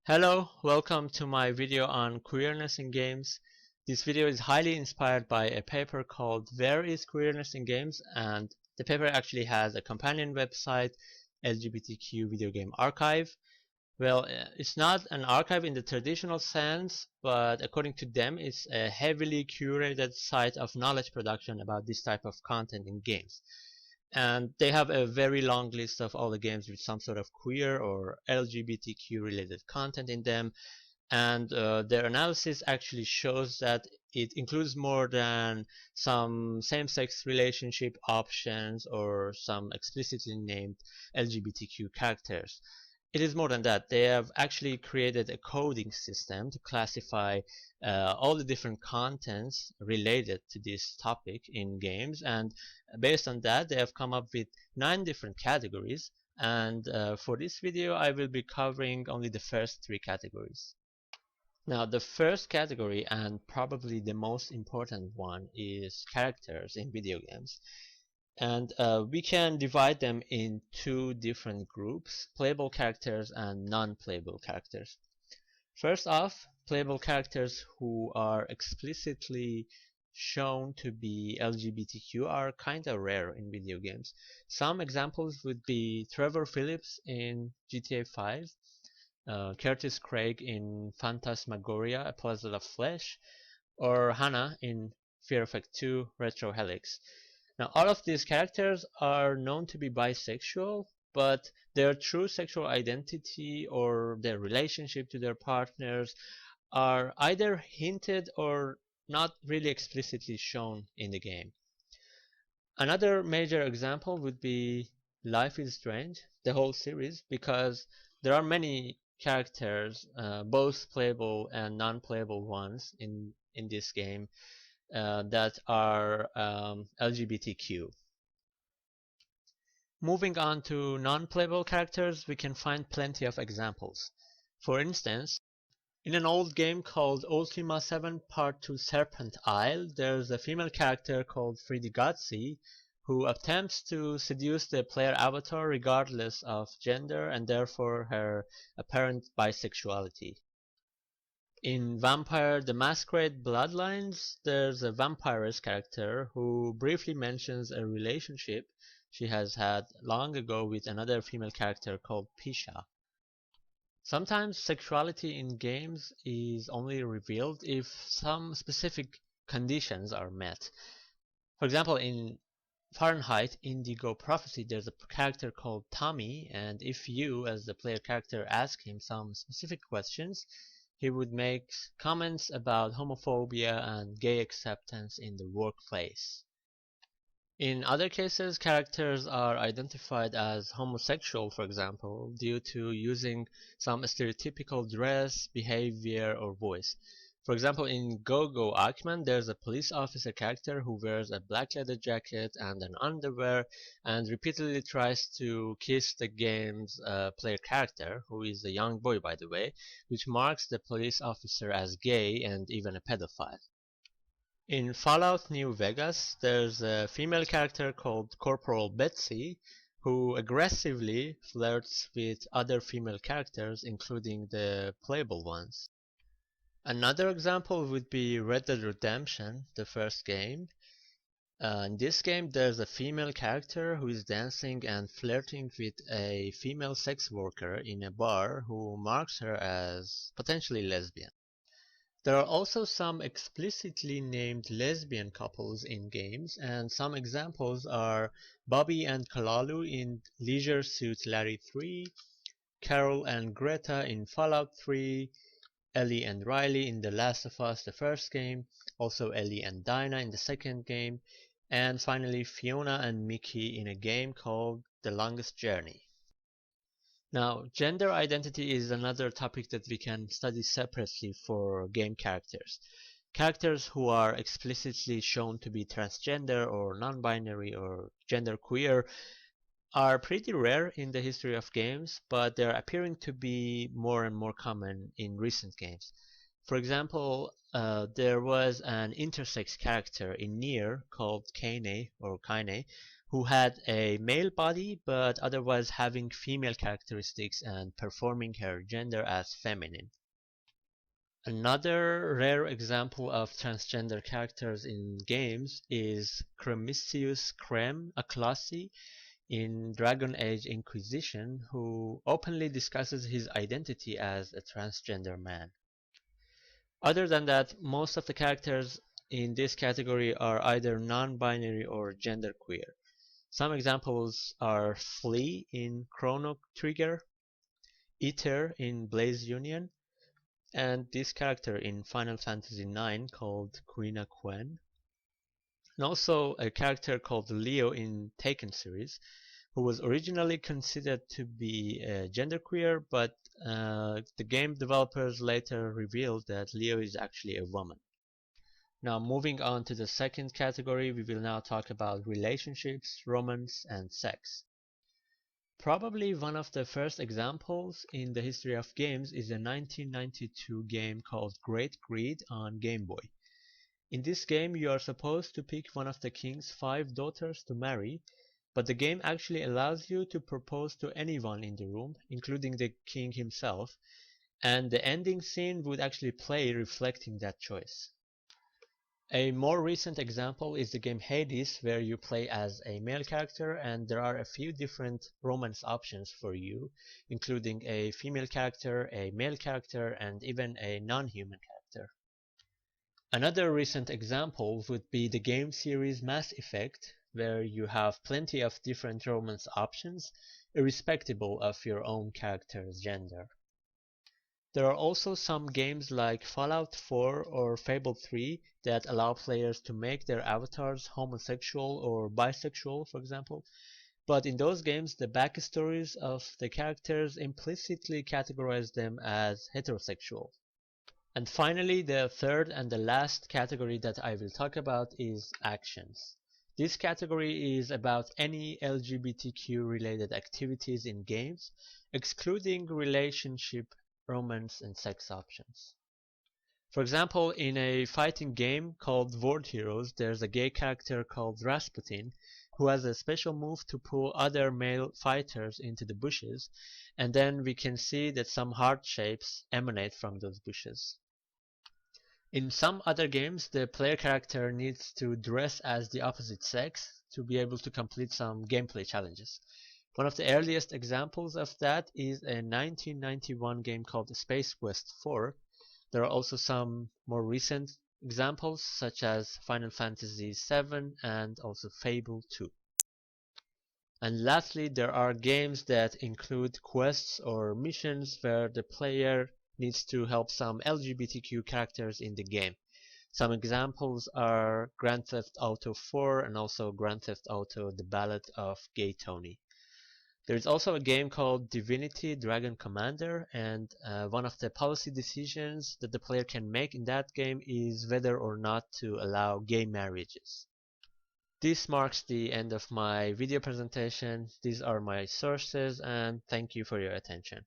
Hello, welcome to my video on queerness in games. This video is highly inspired by a paper called Where is Queerness in Games, and the paper actually has a companion website, LGBTQ Video Game Archive. Well, it's not an archive in the traditional sense, but according to them, it's a heavily curated site of knowledge production about this type of content in games. And they have a very long list of all the games with some sort of queer or LGBTQ related content in them, and their analysis actually shows that it includes more than some same-sex relationship options or some explicitly named LGBTQ characters. It is more than that. They have actually created a coding system to classify all the different contents related to this topic in games, and based on that they have come up with 9 different categories, and for this video I will be covering only the first 3 categories. Now, the first category, and probably the most important one, is characters in video games. And we can divide them in 2 different groups: playable characters and non-playable characters. First off, playable characters who are explicitly shown to be LGBTQ are kinda rare in video games. Some examples would be Trevor Phillips in GTA 5, Curtis Craig in Phantasmagoria: A Puzzle of Flesh, or Hannah in Fear Effect 2 Retro Helix. Now, all of these characters are known to be bisexual, but their true sexual identity or their relationship to their partners are either hinted or not really explicitly shown in the game. Another major example would be Life is Strange, the whole series, because there are many characters, both playable and non-playable ones in this game, that are LGBTQ. Moving on to non-playable characters, we can find plenty of examples. For instance, in an old game called Ultima 7 Part 2 Serpent Isle, there's a female character called Fridigazzi who attempts to seduce the player avatar regardless of gender and therefore her apparent bisexuality. In Vampire the Masquerade Bloodlines, there's a vampiress character who briefly mentions a relationship she has had long ago with another female character called Pisha. Sometimes sexuality in games is only revealed if some specific conditions are met. For example, in Fahrenheit Indigo Prophecy, there's a character called Tommy, and if you, as the player character, ask him some specific questions, he would make comments about homophobia and gay acceptance in the workplace. In other cases, characters are identified as homosexual, for example, due to using some stereotypical dress, behavior, or voice. For example, in Go-Go Achman, there's a police officer character who wears a black leather jacket and an underwear and repeatedly tries to kiss the game's player character, who is a young boy by the way, which marks the police officer as gay and even a pedophile. In Fallout New Vegas, there's a female character called Corporal Betsy who aggressively flirts with other female characters, including the playable ones. Another example would be Red Dead Redemption, the first game. In this game, there's a female character who is dancing and flirting with a female sex worker in a bar who marks her as potentially lesbian. There are also some explicitly named lesbian couples in games, and some examples are Bobby and Kalalu in Leisure Suit Larry 3, Carol and Greta in Fallout 3, Ellie and Riley in The Last of Us, the first game, also Ellie and Dinah in the second game, and finally Fiona and Mickey in a game called The Longest Journey. Now, gender identity is another topic that we can study separately for game characters. Characters who are explicitly shown to be transgender or non-binary or genderqueer are pretty rare in the history of games, but they're appearing to be more and more common in recent games. For example, there was an intersex character in Nier called Kaine, who had a male body but otherwise having female characteristics and performing her gender as feminine. Another rare example of transgender characters in games is Cremisius Creme, a classy in Dragon Age Inquisition who openly discusses his identity as a transgender man. Other than that, most of the characters in this category are either non-binary or genderqueer. Some examples are Flea in Chrono Trigger, Ether in Blaze Union, and this character in Final Fantasy IX called Queen, and also a character called Leo in Taken series, who was originally considered to be genderqueer, but the game developers later revealed that Leo is actually a woman. Now moving on to the second category, we will now talk about relationships, romance, and sex. Probably one of the first examples in the history of games is a 1992 game called Great Greed on Game Boy. In this game you are supposed to pick one of the king's 5 daughters to marry, but the game actually allows you to propose to anyone in the room, including the king himself, and the ending scene would actually play reflecting that choice. A more recent example is the game Hades, where you play as a male character and there are a few different romance options for you, including a female character, a male character, and even a non-human character. Another recent example would be the game series Mass Effect, where you have plenty of different romance options, irrespective of your own character's gender. There are also some games like Fallout 4 or Fable 3 that allow players to make their avatars homosexual or bisexual, for example, but in those games the backstories of the characters implicitly categorize them as heterosexual. And finally, the third and the last category that I will talk about is actions. This category is about any LGBTQ related activities in games, excluding relationship, romance, and sex options. For example, in a fighting game called Word Heroes, there's a gay character called Rasputin who has a special move to pull other male fighters into the bushes, and then we can see that some heart shapes emanate from those bushes. In some other games, the player character needs to dress as the opposite sex to be able to complete some gameplay challenges. One of the earliest examples of that is a 1991 game called Space Quest 4. There are also some more recent examples such as Final Fantasy VII and also Fable 2. And lastly, there are games that include quests or missions where the player needs to help some LGBTQ characters in the game. Some examples are Grand Theft Auto 4 and also Grand Theft Auto The Ballad of Gay Tony. There is also a game called Divinity Dragon Commander, and one of the policy decisions that the player can make in that game is whether or not to allow gay marriages. This marks the end of my video presentation. These are my sources, and thank you for your attention.